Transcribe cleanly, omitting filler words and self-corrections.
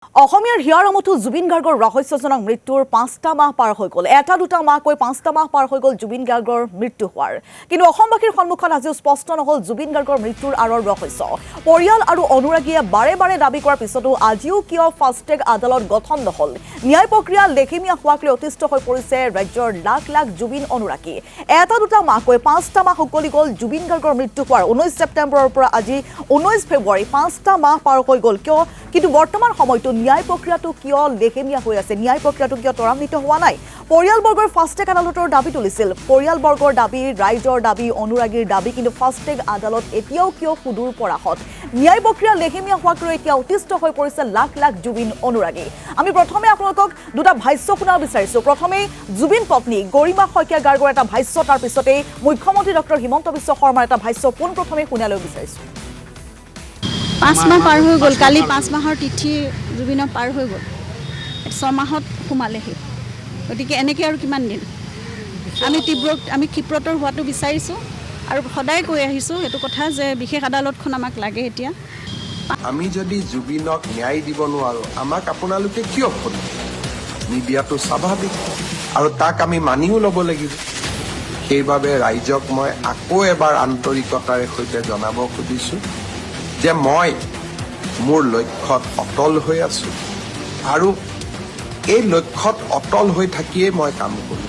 অসমীয়াৰ হিয়াৰ আমঠু জুবিন গাৰ্গৰ ৰহস্যজনক মৃত্যুৰ ৫টা মাহ পাৰ হৈ গ'ল। এটা দুটা মাহকৈ ৫টা মাহ পাৰ হৈ গ'ল জুবিন গাৰ্গৰ মৃত্যু হোৱাৰ। কিন্তু অসমবাসীৰ সন্মুখত আজিও স্পষ্ট নহ'ল জুবিন গাৰ্গৰ মৃত্যুৰ আঁৰৰ ৰহস্য। পৰিয়াল আৰু অনুৰাগীয়ে বাৰে বাৰে দাবী কৰাৰ পিছতো আজিও কিয় ফাষ্টেগ আদালত গঠন নহ'ল? ন্যায় প্ৰক্ৰিয়া লেখীমিয়া হোৱাক লৈ অতিষ্ঠ হৈ পৰিছে ৰাজ্যৰ লাখ লাখ জুবিন অনুৰাগী। এটা দুটা মাহকৈ ৫টা মাহ উকলি গ'ল জুবিন গাৰ্গৰ মৃত্যু হোৱাৰ। 19 ছেপ্টেম্বৰৰ পৰা আজি 19 ফেব্ৰুৱাৰী ৫টা মাহ পাৰ হৈ গ'ল। কিন্তু বৰ্তমান সময়তো ন্যায় প্ৰক্ৰিয়াটো কিয় লেখেমীয়া হৈ আছে? ন্যায় প্ৰক্ৰিয়াটো কিয় ত্বৰান্বিত হোৱা নাই? পৰিয়ালবৰ্গৰ ফাষ্টেগ আদালতৰ দাবী তুলিছিল। পৰিয়ালবৰ্গৰ দাবী, ৰাইজৰ দাবী, অনুৰাগীৰ দাবী, কিন্তু ফাষ্টেগ আদালত এতিয়াও কিয় সুদূৰ পৰাহত? ন্যায় প্ৰক্ৰিয়া লেখেমীয়া হোৱাক লৈ এতিয়া অতিষ্ঠ হৈ পৰিছে লাখ লাখ জুবিন অনুৰাগী। আমি প্ৰথমে আপোনালোকক দুটা ভাষ্য শুনাব বিচাৰিছোঁ। প্ৰথমেই জুবিন পত্নী গৰিমা শইকীয়া গাৰ্গৰ এটা ভাষ্য, তাৰ পিছতেই মুখ্যমন্ত্ৰী ডক্টৰ হিমন্ত বিশ্ব শৰ্মাৰ এটা ভাষ্য পোনপ্ৰথমে শুনালৈ বিচাৰিছোঁ। 5 মাহ পাৰ হৈ গ'ল। কালি 5 মাহৰ তিথি জুবিনৰ পাৰ হৈ গ'ল। 6 মাহত সোমালেহি। গতিকে এনেকৈ আৰু কিমান দিন? আমি ক্ষিপ্ৰতৰ হোৱাটো বিচাৰিছোঁ আৰু সদায় কৈ আহিছোঁ এইটো কথা যে বিশেষ আদালতখন আমাক লাগে এতিয়া। আমি যদি জুবিনক ন্যায় দিব নোৱাৰোঁ, আমাক আপোনালোকে কিয় ফোন নিদিয়াটো স্বাভাৱিক আৰু তাক আমি মানিও ল'ব লাগিব। সেইবাবে ৰাইজক মই আকৌ এবাৰ আন্তৰিকতাৰে সৈতে জনাব খুজিছোঁ যে মই মোৰ লক্ষ্যত অটল হৈ আছোঁ আৰু এই লক্ষ্যত অটল হৈ থাকিয়েই মই কাম কৰোঁ।